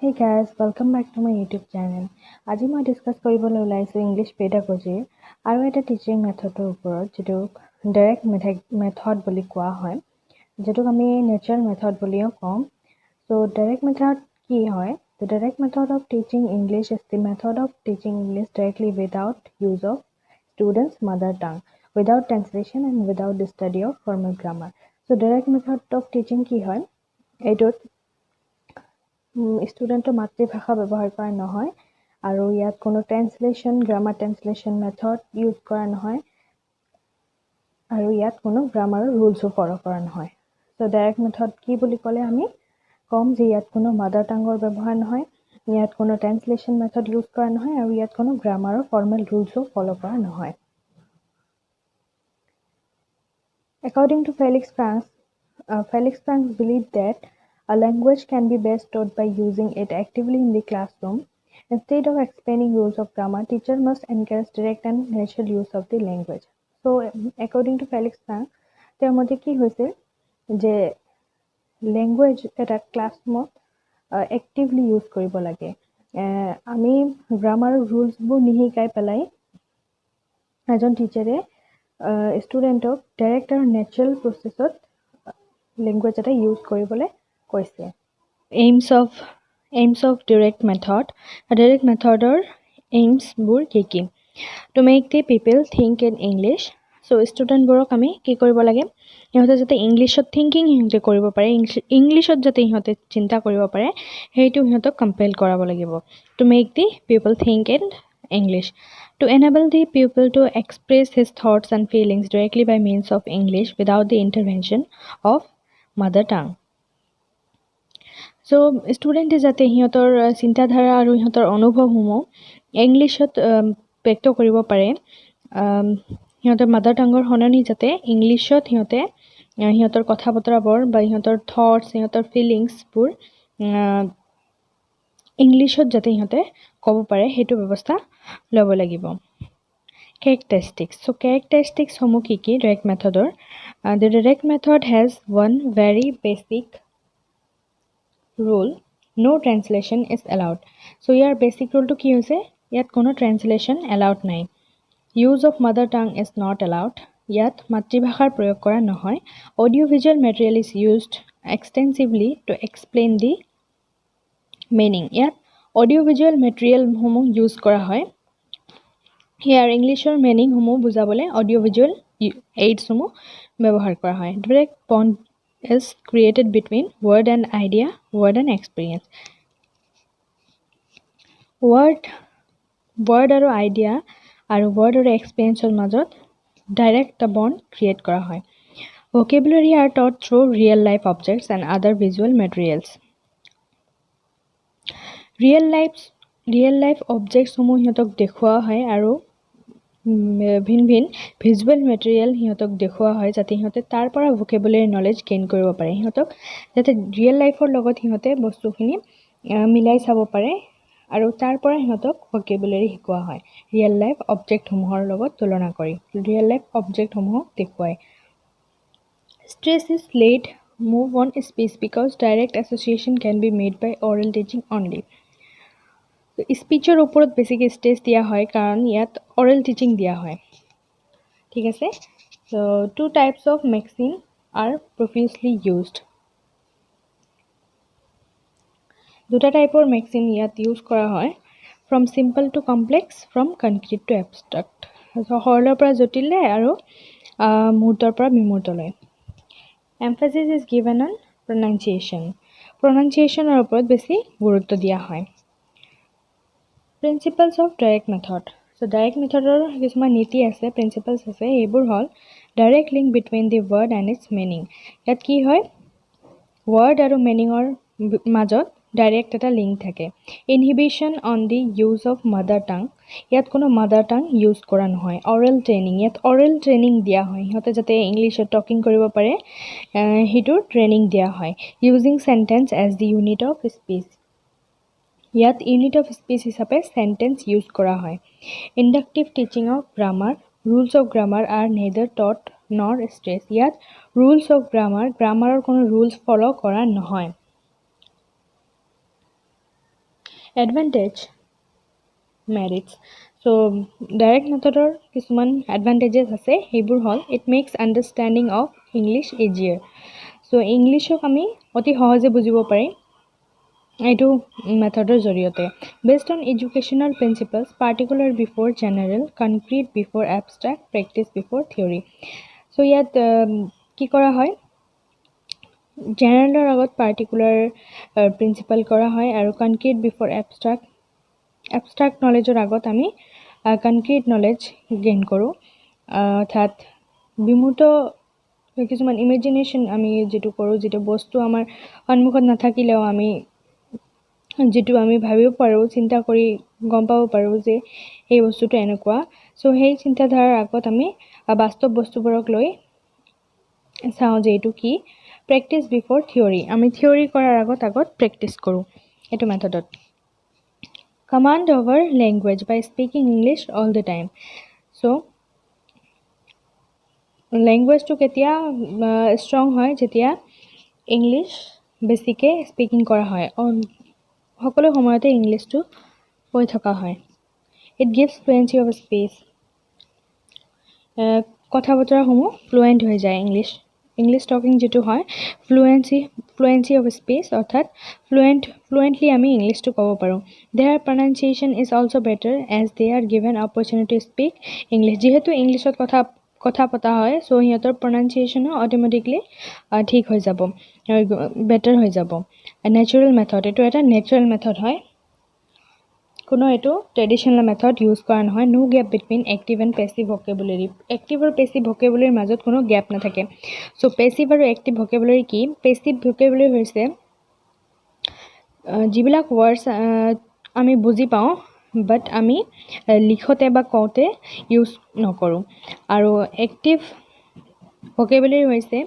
Hey guys, welcome back to my YouTube channel. আজি মই discuss কৰিবলৈ ওলাইছো ইংলিশ পেডাগজি আৰু এটা টিচিং মেথডৰ ওপৰত যেটো ডাইৰেক্ট মেথড বুলি কোৱা হয় যেটোক আমি নেচাৰেল মেথড বুলিও কওঁ So direct method কি হয় The direct method of teaching English is the method of teaching English directly without use of students mother tongue without translation and without the study of formal grammar So direct method of teaching কি হয় এইটোত ষ্টুডেণ্টৰ মাতৃভাষা ব্যৱহাৰ কৰা নহয় আৰু ইয়াত কোনো translation grammar translation method use কৰা নহয় আৰু ইয়াত কোনো গ্ৰামাৰৰ ৰুলছো ফলো কৰা নহয় সো ডাইৰেক্ট মেথড কি বুলি ক'লে আমি কম যে ইয়াত কোনো মাদাৰ টাঙৰ ব্যৱহাৰ নহয় ইয়াত কোনো ট্ৰান্সলেশ্যন মেথড ইউজ কৰা নহয় আৰু ইয়াত কোনো গ্ৰামাৰৰ ফৰ্মেল ৰুলছো ফলো কৰা নহয় According to Felix Franks believed that a language can be best taught by using it actively in the classroom. Instead of explaining rules of grammar, teacher must encourage direct and natural use of the language. So, according to Felix Franks, তেওঁৰ মতে কি হৈছিল যে language এটা ক্লাছৰুমত actively use কৰিব লাগে আমি গ্ৰামাৰৰ ৰুলছবোৰ নিশিকাই পেলাই এজন টিচাৰে ষ্টুডেণ্টক ডাইৰেক্ট আৰু নেচাৰেল প্ৰচেছত ল্যাঙ্গুৱেজ এটা ইউজ কৰিবলৈ কৈছে aims of direct methodৰ aimsবোৰ কি to make the people think in English so ষ্টুডেণ্টবোৰক আমি কি কৰিব লাগে ইহঁতে যাতে ইংলিছত থিংকিং ইহঁতে কৰিব পাৰে ইংলিছত যাতে ইহঁতে চিন্তা কৰিব পাৰে সেইটো ইহঁতক কম্পেল কৰাব লাগিব to make the people think in English to enable the pupil to express his thoughts and feelings directly by means of English without the intervention of mother tongue So student যাতে হিহঁতৰ চিন্তাধাৰা আৰু হিহঁতৰ অনুভৱসমূহ ইংলিছত ব্যক্ত কৰিব পাৰে হিহঁতৰ মাদাৰ টাঙৰ হননি যাতে ইংলিছত হিহঁতে হিহঁতৰ কথা বতৰাবোৰ বা হিহঁতৰ থটস হিহঁতৰ ফিলিংছবোৰ ইংলিছত যাতে হিহঁতে ক'ব পাৰে সেইটো ব্যৱস্থা ল'ব লাগিব Characteristics So characteristics সমূহ কি direct methodৰ The direct method has one very basic rule no translation is allowed so year basic rule টো কি হৈছে ইয়াত কোনো translation allowed নাই use of mother tongue is not allowed ইয়াত মাতৃভাষাৰ প্ৰয়োগ কৰা নহয় audio visual material is used extensively to explain the meaning ইয়াত audio visual material সমূহ ইউজ কৰা হয় ইয়াৰ ইংলিছৰ meaning সমূহ বুজাবলৈ audio visual aids সমূহ ব্যৱহাৰ কৰা হয় direct bond is created between word and idea, word and experience. Word আৰু idea আৰু word আৰু experience ৰ মাজত direct a bond create কৰা হয়. Vocabulary are taught through real life objects and other visual materials. Real life objects সমূহ হিহঁতক দেখুওৱা হয় আৰু ভিন ভিজুৱেল মেটেৰিয়েল হিহঁতক দেখুওৱা হয় যাতে হিহঁতে তাৰ পৰা ভোকেবুলাৰী নলেজ গেইন কৰিব পাৰে হিহঁতক যাতে ৰিয়েল লাইফৰ লগত হিহঁতে বস্তুখিনি মিলাই চাব পাৰে আৰু তাৰ পৰা হিহঁতক ভোকেবুলাৰী শিকোৱা হয় ৰিয়েল লাইফ অবজেক্টসমূহৰ লগত তুলনা কৰি ৰিয়েল লাইফ অবজেক্টসমূহক দেখুৱায় Stress is laid move on speech because direct association can be made by oral teaching only স্পিচৰ ওপৰত বেছিক ষ্ট্ৰেছ দিয়া হয় কাৰণ ইয়াত oral teaching দিয়া হয় ঠিক আছে so two types of maxim are profusely used দুটা টাইপৰ maxim ইয়াত ইউজ কৰা হয় from simple to complex from concrete to abstract সৰলৰ পৰা জটিললৈ আৰু মুহূৰ্তৰ পৰা বিমূৰ্তলৈ emphasis is given on pronunciationৰ ওপৰত বেছি গুৰুত্ব দিয়া হয় Principles of direct method. So direct methodৰ কিছুমান নীতি আছে principles আছে এইবোৰ হ'ল direct link between the word and its meaning ইয়াত কি হয় word আৰু meaningৰ মাজত direct এটা link থাকে inhibition on the use of mother tongue ইয়াত কোনো mother tongue use কৰা নহয় oral training ইয়াত oral training দিয়া হয় হিহঁতে যাতে ইংলিছত টকিং কৰিব পাৰে হিটো ট্ৰেইনিং দিয়া হয় using sentence as the unit of speech ইয়াত ইউনিট অফ স্পিচ হিচাপে সেন্টেন্স ইউজ কৰা হয় inductive teaching of grammar rules of grammar are neither taught nor stress ইয়াত ৰুলছ অফ গ্ৰামাৰৰ কোনো ৰুলছ ফলো কৰা নহয় এডভান্টেজ মেৰিটছ সো ডাইৰেক্ট মেথডৰ কিছুমান এডভান্টেজেছ আছে সেইবোৰ হ'ল it makes understanding of English easier so ইংলিছক আমি অতি সহজে বুজিব পাৰিম এইটো মেথডৰ জৰিয়তে based on educational principles particular before general concrete before abstract practice before theory so ইয়াত কি কৰা হয় জেনেৰেলৰ আগত পাৰ্টিকুলাৰ প্ৰিন্সিপল কৰা হয় আৰু কনক্ৰিট বিফৰ এবষ্ট্ৰেক্ট নলেজৰ আগত আমি কনক্ৰিট নলেজ গেইন কৰোঁ অৰ্থাৎ বিমূৰ্ত কিছুমান ইমেজিনেশ্যন আমি যিটো কৰোঁ যিটো বস্তু আমাৰ সন্মুখত নাথাকিলেও আমি যিটো আমি ভাবিব পাৰোঁ চিন্তা কৰি গম পাব পাৰোঁ যে এই বস্তুটো এনেকুৱা সো সেই চিন্তাধাৰাৰ আগত আমি বাস্তৱ বস্তুবোৰক লৈ চাওঁ যে এইটো কি প্ৰেক্টিছ বিফৰ থিয়ৰী আমি থিয়ৰী কৰাৰ আগত প্ৰেক্টিছ কৰোঁ এইটো মেথডত command over language by speaking English all the time so লেংগুৱেজটো কেতিয়া ষ্ট্ৰং হয় যেতিয়া ইংলিছ বেছিকৈ স্পিকিং কৰা হয় সকলো সময়তে ইংলিছটো কৈ থকা হয় ইট গিভছ ফ্লুৱেঞ্চি অফ স্পেচ কথা বতৰাসমূহ ফ্লুৱেণ্ট হৈ যায় ইংলিছ টকিং যিটো হয় ফ্লুৱেঞ্চি অফ স্পেচ অৰ্থাৎ ফ্লুৱেণ্টলি আমি ইংলিছটো ক'ব পাৰোঁ their pronunciation is also' better as they are given opportunity to speak English যিহেতু ইংলিছত কথা পতা হয় চ' সিহঁতৰ প্ৰনাউন্সিয়েশ্যনো অট'মেটিকলি ঠিক হৈ যাব বেটাৰ হৈ যাব নেচাৰেল মেথড এইটো এটা নেচাৰেল মেথড হয় কোনো এইটো ট্ৰেডিশ্যনেল মেথড ইউজ কৰা নহয় no gap between active and passive vocabulary active আৰু পেছিভ ভকেবুলাৰীৰ মাজত কোনো গেপ নাথাকে চ' পেছিভ আৰু এক্টিভ ভকেবুলাৰী কি পেছিভ ভকেবুলাৰী হৈছে যিবিলাক ৱৰ্ডছ আমি বুজি পাওঁ বাট আমি লিখোঁতে বা কওঁতে ইউজ নকৰোঁ আৰু এক্টিভ ভকেবুলাৰী হৈছে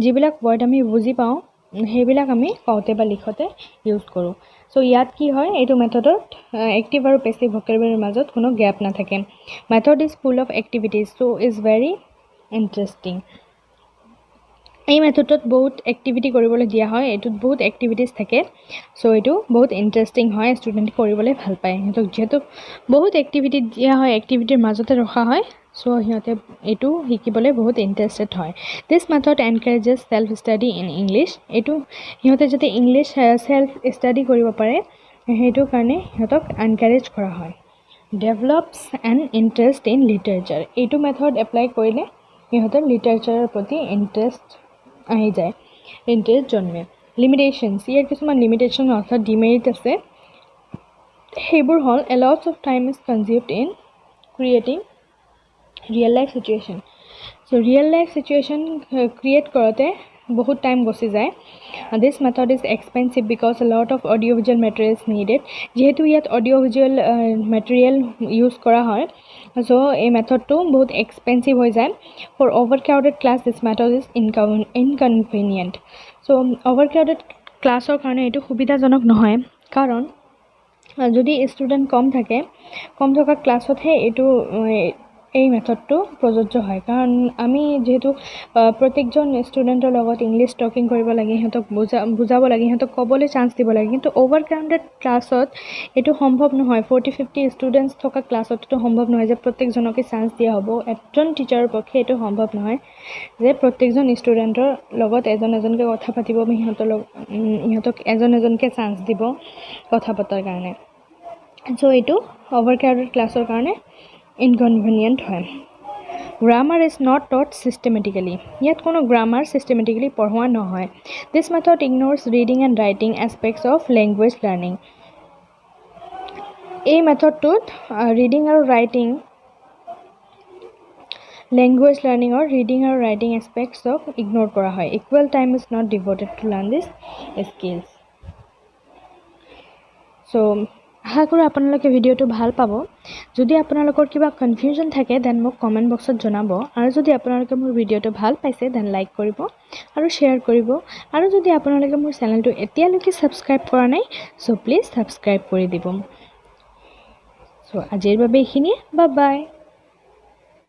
যিবিলাক ৱৰ্ড আমি বুজি পাওঁ সেইবিলাক আমি কওঁতে বা লিখোঁতে ইউজ কৰোঁ চ' ইয়াত কি হয় এইটো মেথডত এক্টিভ আৰু পেছিভ ভকেবুলাৰীৰ মাজত কোনো গেপ নাথাকে method is full of activities so' is very interesting এই মেথডত বহুত এক্টিভিটি কৰিবলৈ দিয়া হয় এইটোত বহুত এক্টিভিটিজ থাকে চ' এইটো বহুত ইণ্টাৰেষ্টিং হয় ষ্টুডেণ্টে কৰিবলৈ ভাল পায় সিহঁতক যিহেতু বহুত এক্টিভিটি দিয়া হয় এক্টিভিটিৰ মাজতে ৰখা হয় চ' সিহঁতে এইটো শিকিবলৈ বহুত ইণ্টাৰেষ্টেড হয় this method encourages self study in English এইটো সিহঁতে যাতে ইংলিছ ছেল্ফ ষ্টাডি কৰিব পাৰে সেইটো কাৰণে সিহঁতক এনকাৰেজ কৰা হয় ডেভেলপছ এন ইণ্টাৰেষ্ট ইন লিটাৰেচাৰ এইটো মেথড এপ্লাই কৰিলে সিহঁতৰ লিটাৰেচাৰৰ প্ৰতি ইণ্টাৰেষ্ট আহি যায় ইণ্টাৰেষ্ট জন্মে লিমিটেশ্যনছ ইয়াৰ কিছুমান লিমিটেশ্যন অৰ্থাৎ ডিমেৰিট আছে সেইবোৰ হ'ল a lots of time is consumed in creating real life situation so' real life situation create কৰোঁতে বহুত টাইম গুচি যায় this method is expensive because a lot of audio' visual materials needed যিহেতু ইয়াত অডিঅ' ভিজুৱেল মেটেৰিয়েল ইউজ কৰা হয় চ' এই মেথডটো বহুত এক্সপেঞ্চিভ হৈ যায় for over crowded class this method is inconvenient so' over crowded ক্লাছৰ কাৰণে এইটো সুবিধাজনক নহয় কাৰণ যদি ষ্টুডেণ্ট কম থকা ক্লাছতহে এইটো এই মেথডটো প্ৰযোজ্য হয় কাৰণ আমি যিহেতু প্ৰত্যেকজন ষ্টুডেণ্টৰ লগত ইংলিছ টকিং কৰিব লাগে সিহঁতক বুজাব লাগে সিহঁতক ক'বলৈ চান্স দিব লাগে কিন্তু অভাৰ ক্ৰাউডেড ক্লাছত এইটো সম্ভৱ নহয় 40-50 ষ্টুডেণ্টছ থকা ক্লাছতটো সম্ভৱ নহয় যে প্ৰত্যেকজনকে চান্স দিয়া হ'ব এজন টিচাৰৰ পক্ষে এইটো সম্ভৱ নহয় যে প্ৰত্যেকজন ষ্টুডেণ্টৰ লগত এজনকৈ কথা পাতিব বা সিহঁতক এজনকৈ চান্স দিব কথা পতাৰ কাৰণে চ' এইটো অভাৰ ক্ৰাউডেড ক্লাছৰ কাৰণে ইনকনভিনিয়েণ্ট হয় grammar is not taught systematically ইয়াত কোনো গ্ৰামাৰ চিষ্টেমেটিকেলি পঢ়োৱা নহয় this method ignores reading and writing aspects of language learning এই মেথডটোত ৰিডিং আৰু ৰাইটিং লেংগুৱেজ লাৰ্ণিঙৰ ৰিডিং আৰু ৰাইটিং এছপেক্টছক ইগন'ৰ কৰা হয় equal time is not devoted to learn this skills so' আশা কৰোঁ আপোনালোকে ভিডিঅ'টো ভাল পাব যদি আপোনালোকৰ কিবা কনফিউজন থাকে দেন মোক কমেণ্ট বক্সত জনাব আৰু যদি আপোনালোকে মোৰ ভিডিঅ'টো ভাল পাইছে দেন লাইক কৰিব আৰু শ্বেয়াৰ কৰিব আৰু যদি আপোনালোকে মোৰ চেনেলটো এতিয়ালৈকে ছাবস্ক্ৰাইব কৰা নাই চ' প্লিজ ছাবস্ক্ৰাইব কৰি দিব চ' আজিৰ বাবে এইখিনিয়ে বাই